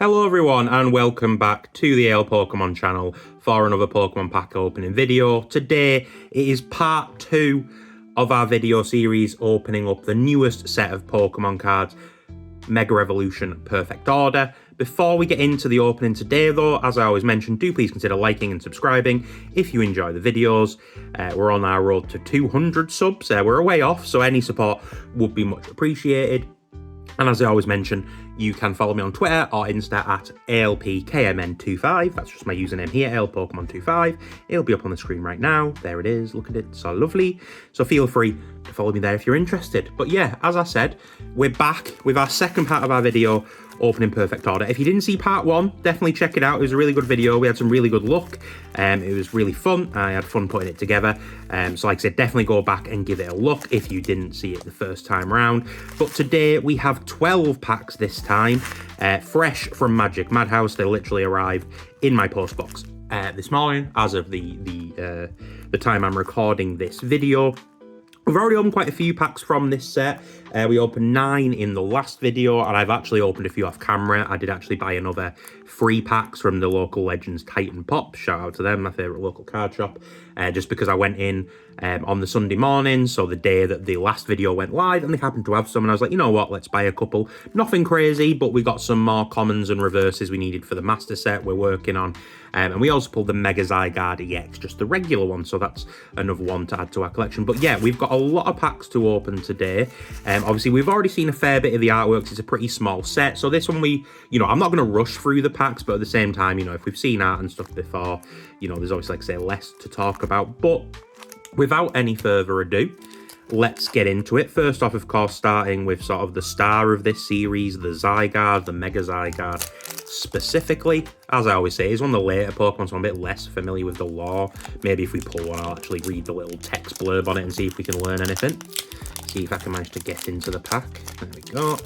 Hello everyone and welcome back to the Ale Pokemon channel for another Pokemon pack opening video. Today it is part 2 of our video series opening up the newest set of Pokemon cards, Mega Evolution Perfect Order. Before we get into the opening today though, as I always mention, do please consider liking and subscribing if you enjoy the videos. We're on our road to 200 subs, we're a way off, so any support would be much appreciated. And as I always mention, you can follow me on Twitter or Insta at ALPKMN25. That's just my username here, ALPokemon25. It'll be up on the screen right now. There it is. Look at it. So lovely. So feel free to follow me there if you're interested. But yeah, as I said, we're back with our second part of our video, opening Perfect Order. If you didn't see part 1, definitely check it out. It was a really good video. We had some really good luck. It was really fun. I had fun putting it together. So like I said, definitely go back and give it a look if you didn't see it the first time around. But today we have 12 packs this time, fresh from Magic Madhouse. They literally arrived in my post box this morning as of the time I'm recording this video. We've already opened quite a few packs from this set. We opened 9 in the last video, and I've actually opened a few off camera. I did actually buy another 3 packs from the local Legends Titan Pop. Shout out to them, my favourite local card shop. Just because I went in on the Sunday morning, so the day that the last video went live, and they happened to have some, and I was like, you know what, let's buy a couple. Nothing crazy, but we got some more commons and reverses we needed for the master set we're working on. And we also pulled the Mega Zygarde EX, just the regular one, so that's another one to add to our collection. But yeah, we've got a lot of packs to open today. Obviously, we've already seen a fair bit of the artworks. It's a pretty small set, so this one I'm not going to rush through the packs, but at the same time, if we've seen art and stuff before, there's obviously, like I say, less to talk about. But without any further ado, let's get into it. First off, of course, starting with sort of the star of this series, the Zygarde, the Mega Zygarde. Specifically, as I always say, is one of the later Pokemon, so I'm a bit less familiar with the lore. Maybe if we pull one, I'll actually read the little text blurb on it and see if we can learn anything. See if I can manage to get into the pack. There we go.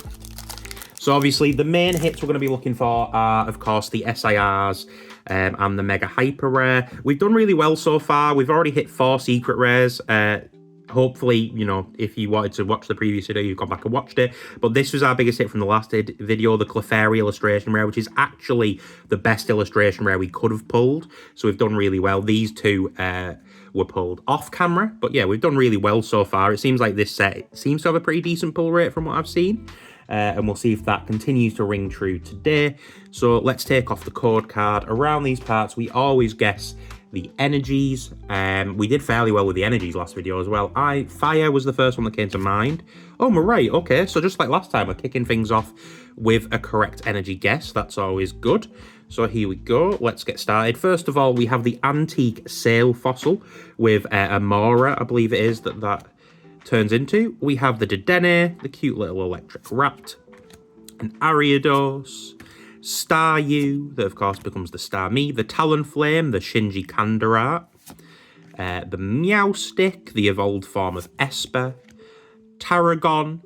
So obviously, the main hits we're going to be looking for are, of course, the SIRs and the Mega Hyper Rare. We've done really well so far. We've already hit 4 secret rares. Hopefully, if you wanted to watch the previous video, you've gone back and watched it. But this was our biggest hit from the last video, the Clefairy illustration rare, which is actually the best illustration rare we could have pulled. So we've done really well. These two were pulled off camera. But yeah, we've done really well so far. It seems like this set seems to have a pretty decent pull rate from what I've seen. And we'll see if that continues to ring true today. So let's take off the code card. Around these parts, we always guess the energies. We did fairly well with the energies last video as well. Fire was the first one that came to mind. Oh, we're right. Okay, so just like last time, we're kicking things off with a correct energy guess. That's always good. So here we go. Let's get started. First of all, we have the Antique Sail Fossil with a Mora, I believe it is, that turns into. We have the Dedenne, the cute little electric rat, an Ariados, Staryu, that of course becomes the Starmie, the Talonflame, the Shinji Kandara, the Meowstic, the evolved form of Esper, Tarragon,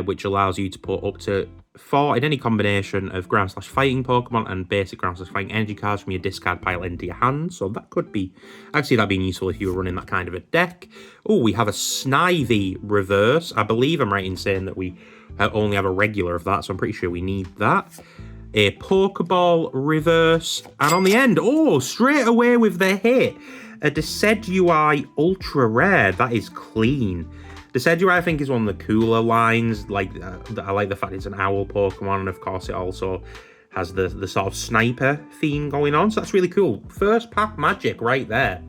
which allows you to put up to 4 in any combination of ground/fighting Pokemon and basic ground/fighting energy cards from your discard pile into your hand. So that could be, actually that'd be useful if you were running that kind of a deck. Oh, we have a Snivy reverse. I believe I'm right in saying that we only have a regular of that, so I'm pretty sure we need that. A Pokeball reverse, and on the end, straight away with the hit, a Decidueye Ultra Rare. That is clean. Decidueye, I think, is one of the cooler lines. I like the fact it's an owl Pokemon, and of course it also has the sort of sniper theme going on, so that's really cool. First pack magic right there.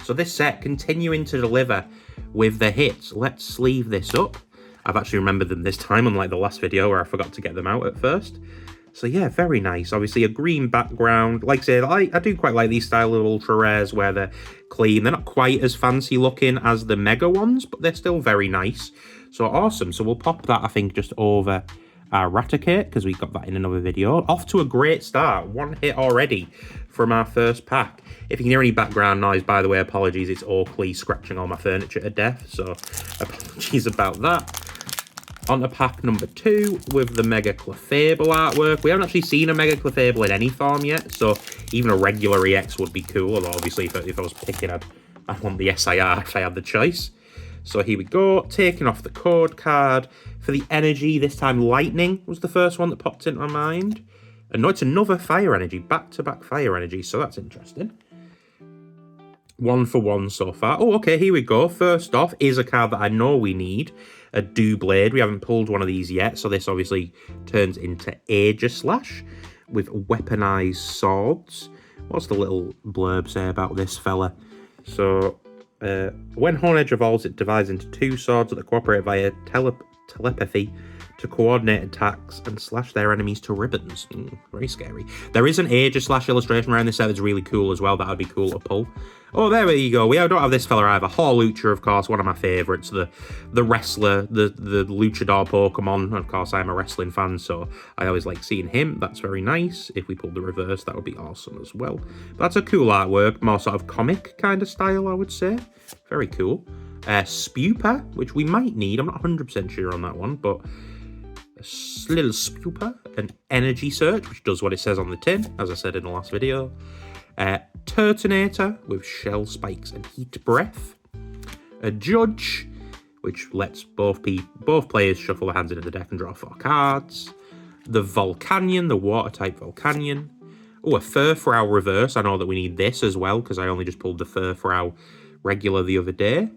So this set continuing to deliver with the hits. Let's sleeve this up. I've actually remembered them this time, unlike the last video where I forgot to get them out at first. So yeah, very nice. Obviously a green background. Like I said, I do quite like these style of ultra rares where they're clean. They're not quite as fancy looking as the mega ones, but they're still very nice. So awesome. So we'll pop that, I think, just over our Raticate, because we got that in another video. Off to a great start. 1 hit already from our first pack. If you can hear any background noise, by the way, apologies. It's Oakley scratching all my furniture to death, so apologies about that. On to pack number 2 with the Mega Clefable artwork. We haven't actually seen a Mega Clefable in any form yet, so even a regular EX would be cool. Although obviously if I was picking, I'd want the SIR if I had the choice. So here we go, taking off the code card. For the energy, this time Lightning was the first one that popped into my mind. And no, it's another fire energy, back-to-back fire energy, so that's interesting. 1 for 1 so far. Oh, okay, here we go. First off is a card that I know we need, a Doublade. We haven't pulled one of these yet, so this obviously turns into Aegislash with weaponized swords. What's the little blurb say about this fella? So, when Hornedge evolves, it divides into 2 swords that cooperate via telepathy to coordinate attacks and slash their enemies to ribbons. Very scary. There is an Aegislash illustration around this set that's really cool as well. That would be cool to pull. Oh, there you go. We don't have this fella either. Hawlucha, of course, one of my favourites. The wrestler, the luchador Pokemon. Of course, I'm a wrestling fan, so I always like seeing him. That's very nice. If we pulled the reverse, that would be awesome as well. But that's a cool artwork. More sort of comic kind of style, I would say. Very cool. Spupa, which we might need. I'm not 100% sure on that one, but a little Spupa. An Energy Search, which does what it says on the tin, as I said in the last video. Turtonator with Shell Spikes and Heat Breath. A Judge, which lets both players shuffle their hands into the deck and draw 4 cards. The Volcanion, the Water-type Volcanion. Oh, a Furfrou reverse. I know that we need this as well, because I only just pulled the Furfrou regular the other day.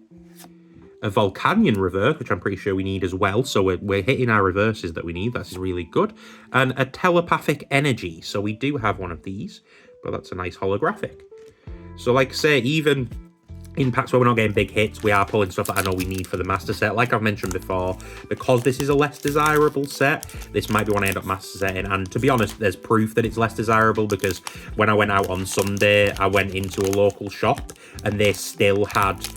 A Volcanion reverse, which I'm pretty sure we need as well. So we're hitting our reverses that we need. That's really good. And a Telepathic Energy. So we do have one of these, but that's a nice holographic. So like I say, even in packs where we're not getting big hits, we are pulling stuff that I know we need for the master set. Like I've mentioned before, because this is a less desirable set, this might be one I end up master setting. And to be honest, there's proof that it's less desirable, because when I went out on Sunday, I went into a local shop and they still had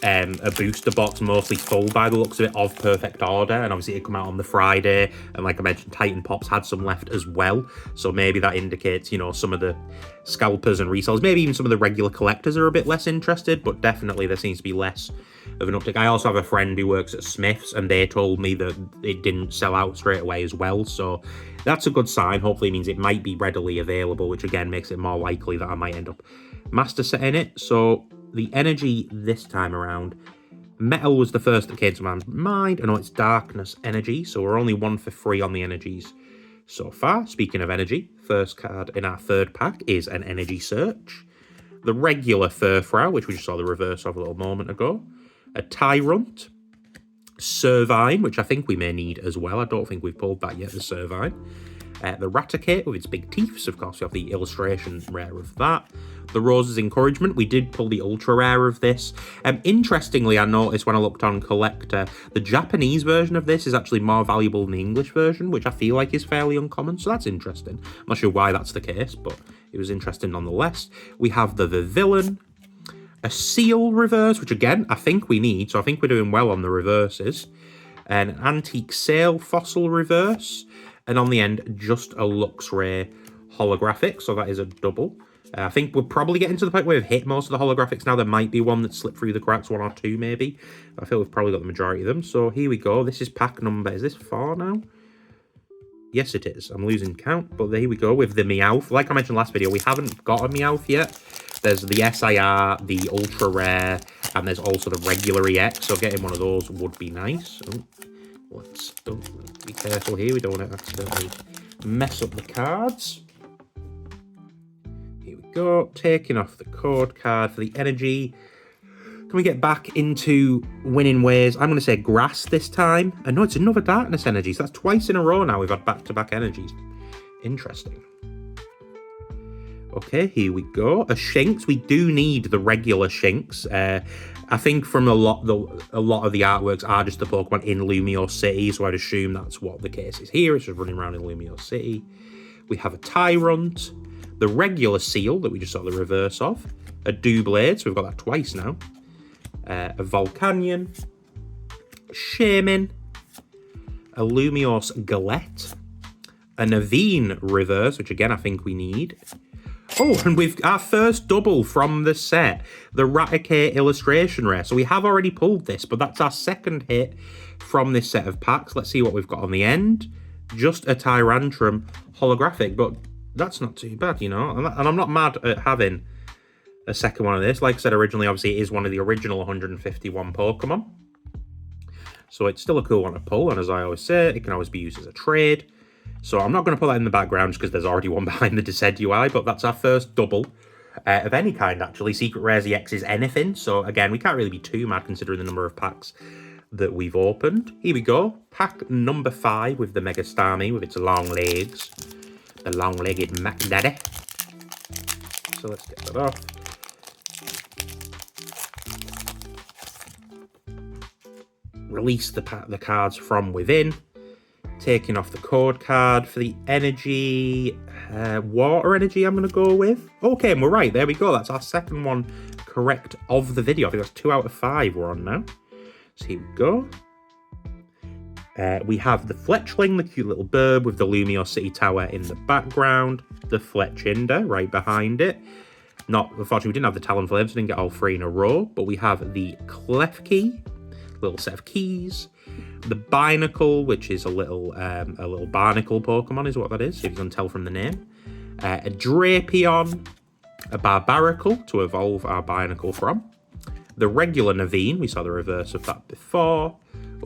a booster box mostly full by the looks of it of Perfect Order, and obviously it come out on the Friday, and like I mentioned, Titan Pops had some left as well, so maybe that indicates, you know, some of the scalpers and resellers, maybe even some of the regular collectors are a bit less interested, but definitely there seems to be less of an uptick. I also have a friend who works at Smith's, and they told me that it didn't sell out straight away as well, so that's a good sign. Hopefully it means it might be readily available, which again makes it more likely that I might end up master setting it. So the energy this time around, Metal was the first that came to my mind. I know it's Darkness Energy, so we're only 1 for 3 on the energies so far. Speaking of energy, first card in our third pack is an Energy Search. The regular Furfrou, which we just saw the reverse of a little moment ago. A Tyrunt. Servine, which I think we may need as well. I don't think we've pulled that yet, the Servine. The Raticate with its big teeth, of course we have the illustration rare of that. The Rose's Encouragement, we did pull the ultra rare of this. Interestingly, I noticed when I looked on Collector, the Japanese version of this is actually more valuable than the English version, which I feel like is fairly uncommon, so that's interesting. I'm not sure why that's the case, but it was interesting nonetheless. We have the Villain, a Seal reverse, which again, I think we need, so I think we're doing well on the reverses. An Antique Sail Fossil reverse. And on the end, just a Luxray holographic, so that is a double. I think we're probably getting to the point where we've hit most of the holographics now. There might be one that slipped through the cracks, 1 or 2 maybe. I feel we've probably got the majority of them. So here we go. This is pack number, is this 4 now? Yes, it is. I'm losing count, but here we go with the Meowth. Like I mentioned last video, we haven't got a Meowth yet. There's the SIR, the Ultra Rare, and there's also the regular EX, so getting one of those would be nice. Oh, let's be careful here, we don't want to accidentally mess up the cards. Here we go, taking off the code card for the energy. Can we get back into winning ways? I'm going to say Grass this time. And no, it's another Darkness Energy, so that's twice in a row now we've had back-to-back energies. Interesting. Okay, here we go. A Shinx. We do need the regular Shinx. I think from a lot of the artworks are just the Pokemon in Lumio City, so I'd assume that's what the case is here. It's just running around in Lumio City. We have a Tyrunt, the regular Seal that we just saw the reverse of, a Doublade, so we've got that twice now, a Volcanion, Shaman, a Lumiose Galette, a Naveen reverse, which again I think we need. Oh, and we've our first double from the set, the Raticate illustration rare. So we have already pulled this, but that's our second hit from this set of packs. Let's see what we've got on the end. Just a Tyrantrum holographic, but that's not too bad, you know. And I'm not mad at having a second one of this. Like I said originally, obviously it is one of the original 151 Pokemon. So it's still a cool one to pull, and as I always say, it can always be used as a trade. So I'm not going to put that in the background just because there's already one behind the Decidueye, but that's our first double of any kind, actually. Secret Rares EX is anything, so again, we can't really be too mad considering the number of packs that we've opened. Here we go. Pack number 5 with the Mega Starmie with its long legs. The long-legged Mac Daddy. So let's get that off. Release the cards from within. Taking off the code card for the energy. Water energy I'm going to go with. Okay, and we're right. There we go. That's our second one correct of the video. I think that's 2 out of 5 we're on now. So here we go. We have the Fletchling, the cute little bird with the Lumio City Tower in the background. The Fletchinder right behind it. Unfortunately, we didn't have the Talonflame, so we didn't get all 3 in a row. But we have the Klefki, little set of keys. The Binacle, which is a little barnacle Pokemon, is what that is, if you can tell from the name. A Drapion, a Barbaracle to evolve our Binacle from. The regular Naveen, we saw the reverse of that before.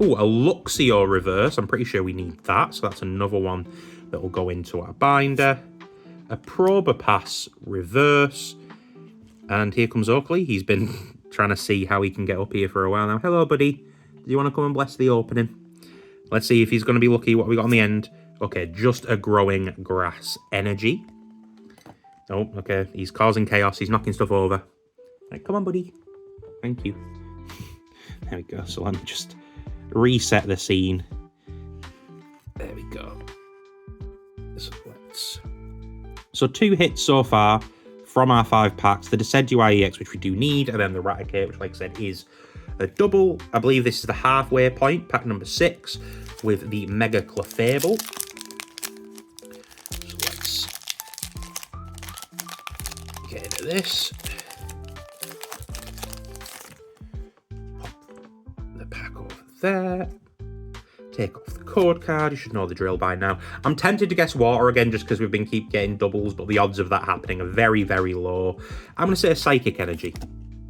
Oh, a Luxio reverse. I'm pretty sure we need that. So that's another one that will go into our binder. A Probopass reverse. And here comes Oakley. He's been trying to see how he can get up here for a while now. Hello, buddy. Do you want to come and bless the opening? Let's see if he's going to be lucky. What we got on the end? Okay, just a growing grass energy. Oh, okay. He's causing chaos. He's knocking stuff over. Right, come on, buddy. Thank you. There we go. So let me just reset the scene. There we go. So 2 hits so far from our 5 packs. The Decidueye EX, which we do need, and then the Raticate, which, like I said, is a double. I believe this is the halfway point, pack number 6, with the Mega Clefable. So let's get into this. Pop the pack over there. Take off the code card. You should know the drill by now. I'm tempted to guess water again just because we've been keep getting doubles, but the odds of that happening are very, very low. I'm going to say a Psychic Energy.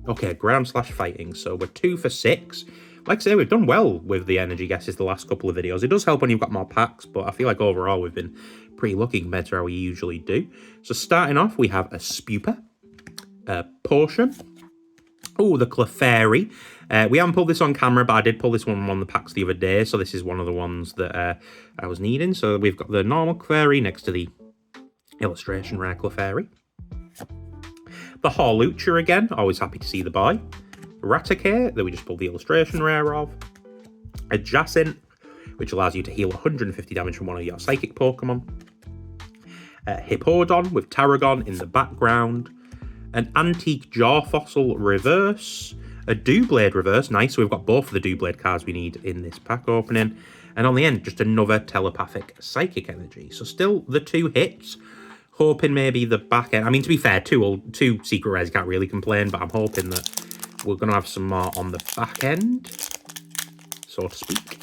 Okay, ground/fighting. So we're 2 for 6. Like I say, we've done well with the energy guesses the last couple of videos. It does help when you've got more packs, but I feel like overall we've been pretty lucky compared to how we usually do. So starting off, we have a Spuper, a Potion. Oh, the Clefairy. We haven't pulled this on camera, but I did pull this one on the packs the other day, so this is one of the ones that I was needing. So we've got the normal Clefairy next to the illustration rare Clefairy. The Hawlucha again, always happy to see the boy. Raticate, that we just pulled the illustration rare of. A Jacint, which allows you to heal 150 damage from one of your psychic Pokemon. A Hippowdon with Tarragon in the background. An Antique Jaw Fossil reverse. A Doublade reverse, nice, so we've got both of the Doublade cards we need in this pack opening. And on the end, just another Telepathic Psychic Energy. So still the 2 hits. Hoping maybe the back end. I mean, to be fair, two secret rares, you can't really complain, but I'm hoping that we're going to have some more on the back end, so to speak.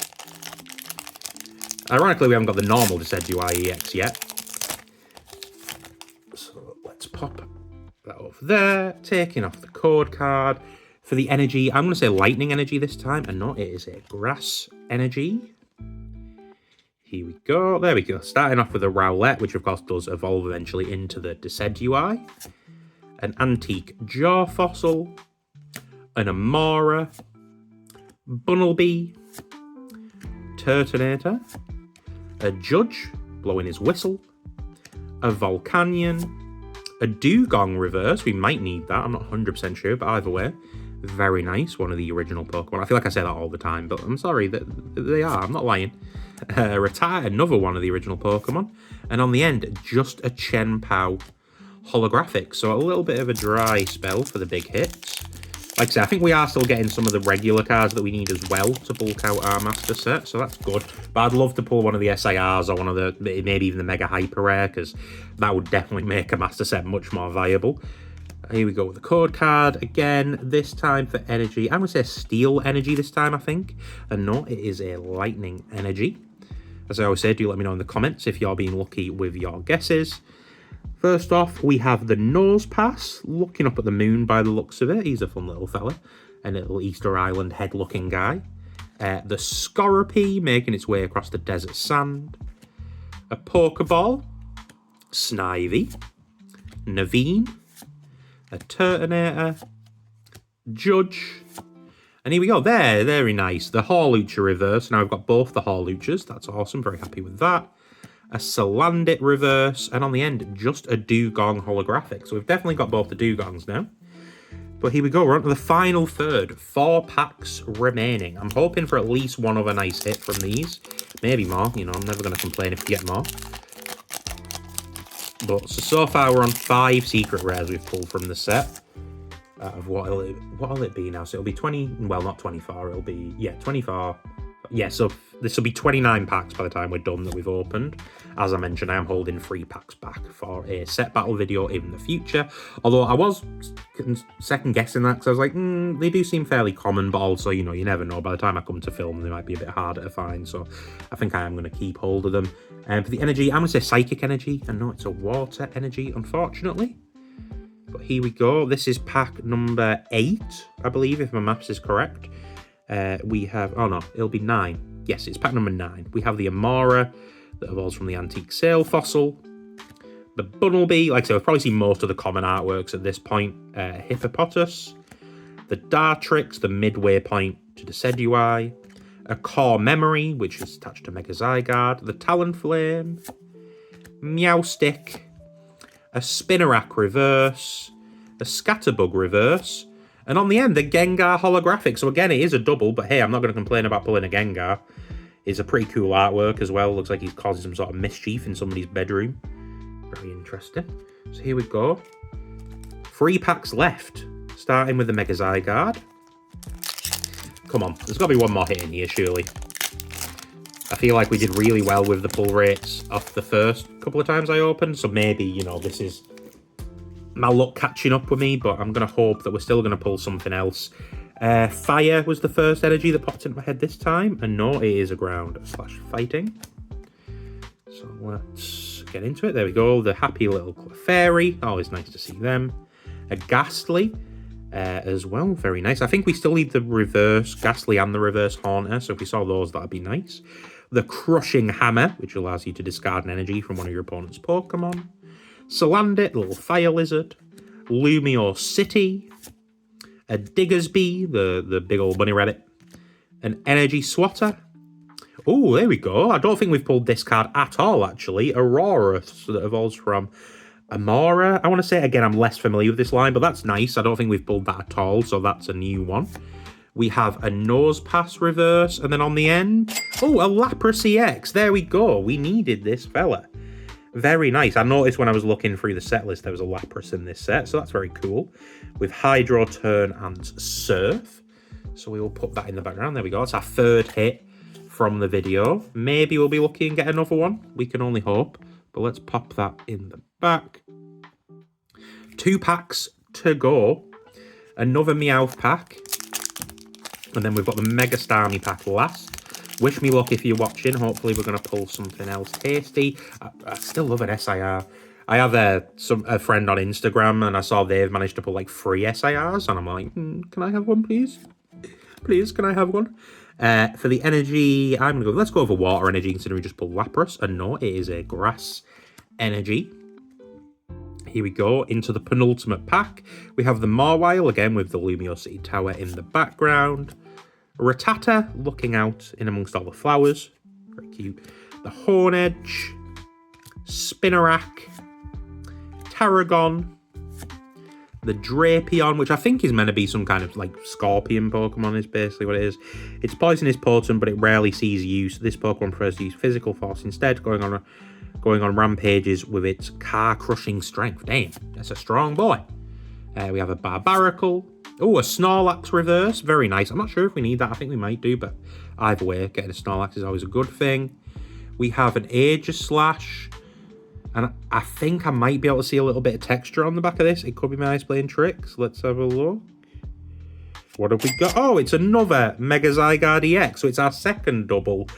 Ironically, we haven't got the normal Decidueye EX yet. So let's pop that over there. Taking off the code card. For the energy, I'm going to say lightning energy this time. And no, it is a grass energy. Here we go. There we go. Starting off with a Rowlet, which of course does evolve eventually into the Decidueye. An Antique Jaw Fossil. An Amora. Bunnelby. Turtonator. A Judge, blowing his whistle. A Volcanion. A Dugong reverse. We might need that. I'm not 100% sure, but either way. Very nice. One of the original Pokemon. I feel like I say that all the time, but I'm sorry. They are. I'm not lying. Retire, another one of the original Pokemon. And on the end, just a Chenpao holographic. So a little bit of a dry spell for the big hits. Like I said, I think we are still getting some of the regular cards that we need as well to bulk out our master set. So that's good. But I'd love to pull one of the SIRs or one of the, maybe even the Mega Hyper Rare, because that would definitely make a master set much more viable. Here we go with the code card again, this time for energy. I'm going to say Steel Energy this time, I think. And no, it is a Lightning Energy. As I always say, do let me know in the comments if you're being lucky with your guesses. First off, we have the Nose Pass, looking up at the moon by the looks of it. He's a fun little fella. A little Easter Island head-looking guy. The Scorpy, making its way across the desert sand. a Pokeball, Snivy, Naveen, a Turtonator, Judge, and here we go. There, very nice. The Hawlucha reverse. Now I've got both the Hawluchas. That's awesome. Very happy with that. A Salandit reverse, and on the end, just a Dugong holographic. So we've definitely got both the Dugongs now. But here we go. We're on to the final third. 4 packs remaining. I'm hoping for at least one other nice hit from these. Maybe more. You know, I'm never going to complain if we get more. But so far we're on 5 secret rares we've pulled from the set. Of what'll it be now? So it'll be 20, well, not 24, it'll be, yeah, 24. Yeah, so this will be 29 packs by the time we're done that we've opened. As I mentioned, I am holding 3 packs back for a set battle video in the future. Although I was second guessing that because I was like, they do seem fairly common, but also, you know, you never know. By the time I come to film, they might be a bit harder to find. So I think I am going to keep hold of them. For the energy, I'm going to say Psychic Energy. I know it's a Water Energy, unfortunately. But here we go. This is pack number 8, I believe, if my maths is correct. We have... Oh, no. It'll be 9. Yes, it's pack number 9. We have the Amora that evolves from the Antique Sail Fossil. The Bunnelby. Like I said, we've probably seen most of the common artworks at this point. Hippopotas. The Dartrix, the midway point to the Decidueye. A Core Memory, which is attached to Mega Zygarde. The Talonflame. Meowstick. A Spinarak reverse, a Scatterbug reverse, and on the end, the Gengar holographic. So again, it is a double, but hey, I'm not going to complain about pulling a Gengar. It's a pretty cool artwork as well. Looks like he's causing some sort of mischief in somebody's bedroom. Very interesting. So here we go. 3 packs left, starting with the Mega Zygarde. Come on, there's got to be one more hit in here, surely. I feel like we did really well with the pull rates off the first couple of times I opened, so maybe, you know, this is my luck catching up with me, but I'm going to hope that we're still going to pull something else. Fire was the first energy that popped into my head this time, and no, it is a ground/fighting. So let's get into it. There we go, the happy little Clefairy, always nice to see them. A Ghastly as well, very nice. I think we still need the reverse Ghastly and the reverse Haunter, so if we saw those, that'd be nice. The Crushing Hammer, which allows you to discard an energy from one of your opponent's Pokemon. Salandit, little fire lizard. Lumio City. A Diggersby, the big old bunny rabbit. An Energy Swatter. Oh, there we go. I don't think we've pulled this card at all, actually. Aurora, so that evolves from Amora. I want to say, again, I'm less familiar with this line, but that's nice. I don't think we've pulled that at all, so that's a new one. We have a Nose Pass reverse, and then on the end, oh, a Lapras EX. There we go. We needed this fella. Very nice. I noticed when I was looking through the set list, there was a Lapras in this set, so that's very cool. With Hydro Turn and Surf. So we will put that in the background. There we go. It's our 3rd hit from the video. Maybe we'll be lucky and get another one. We can only hope. But let's pop that in the back. 2 packs to go. Another Meowth pack. And then we've got the Mega Starmie pack last. Wish me luck if you're watching. Hopefully we're going to pull something else tasty. I still love an SIR. I have a friend on Instagram, and I saw they've managed to pull like 3 SIRs. And I'm like, can I have one, please? Please, can I have one? For the energy, I'm going to go, let's go over water energy, considering we just pulled Lapras. And no, it is a grass energy. Here we go, into the penultimate pack. We have the Mawile, again with the Lumio City Tower in the background. Rattata, looking out in amongst all the flowers. Very cute. The Hornedge. Spinarak. Tarragon. The Drapion, which I think is meant to be some kind of like scorpion Pokemon, is basically what it is. Its poison is potent, but it rarely sees use. This Pokemon prefers to use physical force instead, going on rampages with its car-crushing strength. Damn, that's a strong boy. We have a Barbaracle. Oh, a Snorlax reverse. Very nice. I'm not sure if we need that. I think we might do, but either way, getting a Snorlax is always a good thing. We have an Aegislash. And I think I might be able to see a little bit of texture on the back of this. It could be my eyes playing tricks. Let's have a look. What have we got? Oh, it's another Mega Zygarde EX. So it's our 2nd double,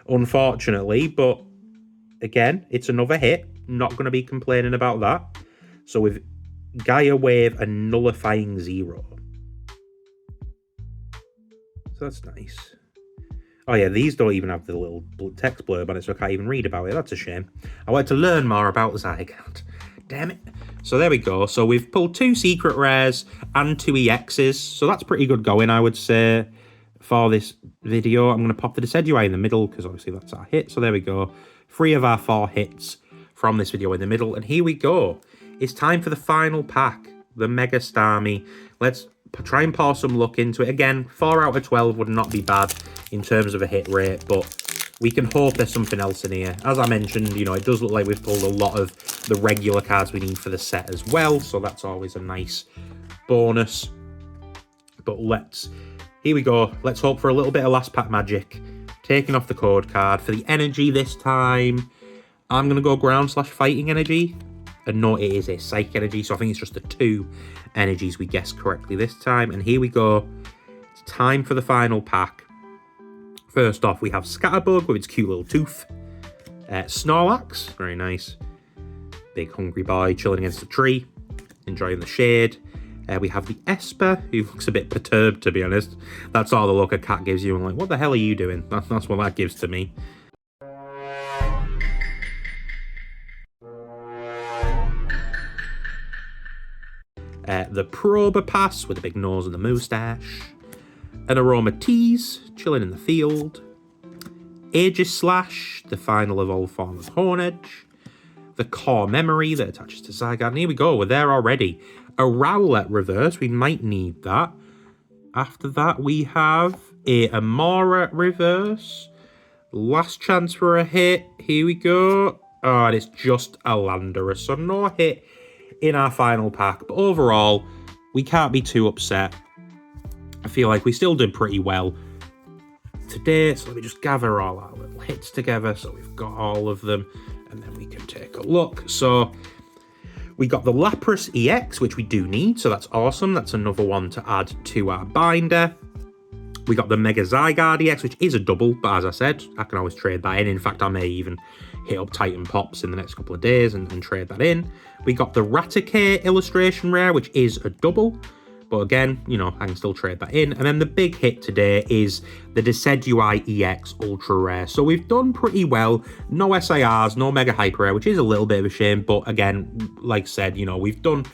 unfortunately. But again, it's another hit. Not going to be complaining about that. So with Gaia Wave and Nullifying Zero. So that's nice. Oh yeah, these don't even have the little text blurb on it, so I can't even read about it. That's a shame. I wanted to learn more about Zygarde. Damn it. So there we go. So we've pulled 2 secret rares and 2 EXs. So that's pretty good going, I would say, for this video. I'm going to pop the Decidueye in the middle, because obviously that's our hit. So there we go. 3 of our 4 hits from this video in the middle. And here we go. It's time for the final pack, the Mega Starmie. Let's try and pour some luck into it. Again, 4 out of 12 would not be bad in terms of a hit rate, but we can hope there's something else in here. As I mentioned, you know, it does look like we've pulled a lot of the regular cards we need for the set as well, so that's always a nice bonus. But here we go. Let's hope for a little bit of last pack magic. Taking off the code card. For the energy this time, I'm going to go ground/fighting energy. And no, it is a psychic energy, so I think it's just the 2 energies we guessed correctly this time. And here we go. It's time for the final pack. First off, we have Scatterbug with its cute little tooth. Snorlax, very nice. Big hungry boy chilling against a tree, enjoying the shade. We have the Esper, who looks a bit perturbed, to be honest. That's all the look a cat gives you. I'm like, what the hell are you doing? That's what that gives to me. The Probopass with a big nose and the moustache. An Aromatisse, chilling in the field. Aegislash, the final of all forms of Hornedge. The Core Memory that attaches to Zygarde. And here we go, we're there already. A Rowlet reverse, we might need that. After that, we have a Amora reverse. Last chance for a hit. Here we go. Oh, and it's just a Landorus, so no hit in our final pack. But overall, we can't be too upset. I feel like we still did pretty well today, so let me just gather all our little hits together so we've got all of them, and then we can take a look. So we got the Lapras EX, which we do need, so that's awesome. That's another one to add to our binder. We got the Mega Zygarde EX, which is a double, but as I said, I can always trade that in. In fact, I may even hit up Titan Pops in the next couple of days and trade that in. We got the Raticate illustration rare, which is a double. But again, you know, I can still trade that in. And then the big hit today is the Decidueye EX Ultra Rare. So we've done pretty well. No SIRs, no Mega Hyper Rare, which is a little bit of a shame. But again, like I said, you know, we've done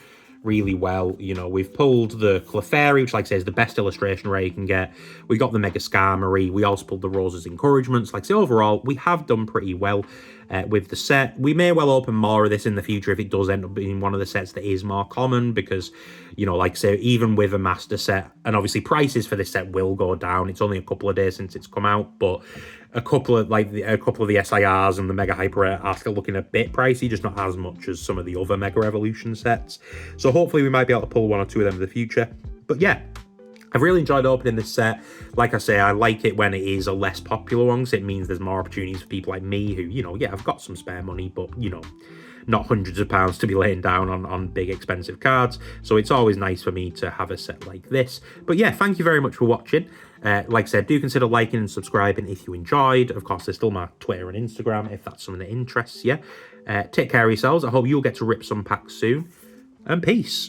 really well. You know, we've pulled the Clefairy, which, like I say, is the best illustration rare you can get. We got the Mega Skarmory. We also pulled the Rose's Encouragements. Like I say, overall, we have done pretty well with the set. We may well open more of this in the future if it does end up being one of the sets that is more common, because, you know, like I say, even with a master set, and obviously prices for this set will go down. It's only a couple of days since it's come out, but a couple of the SIRs and the Mega Hyper Rare are still looking a bit pricey, just not as much as some of the other Mega Evolution sets. So hopefully we might be able to pull 1 or 2 of them in the future. But yeah, I've really enjoyed opening this set. Like I say, I like it when it is a less popular one, because it means there's more opportunities for people like me who, you know, yeah, I've got some spare money, but, you know, not hundreds of pounds to be laying down on big expensive cards. So it's always nice for me to have a set like this. But yeah, thank you very much for watching. Like I said, do consider liking and subscribing if you enjoyed. Of course, there's still my Twitter and Instagram if that's something that interests you. Take care of yourselves. I hope you'll get to rip some packs soon. And peace.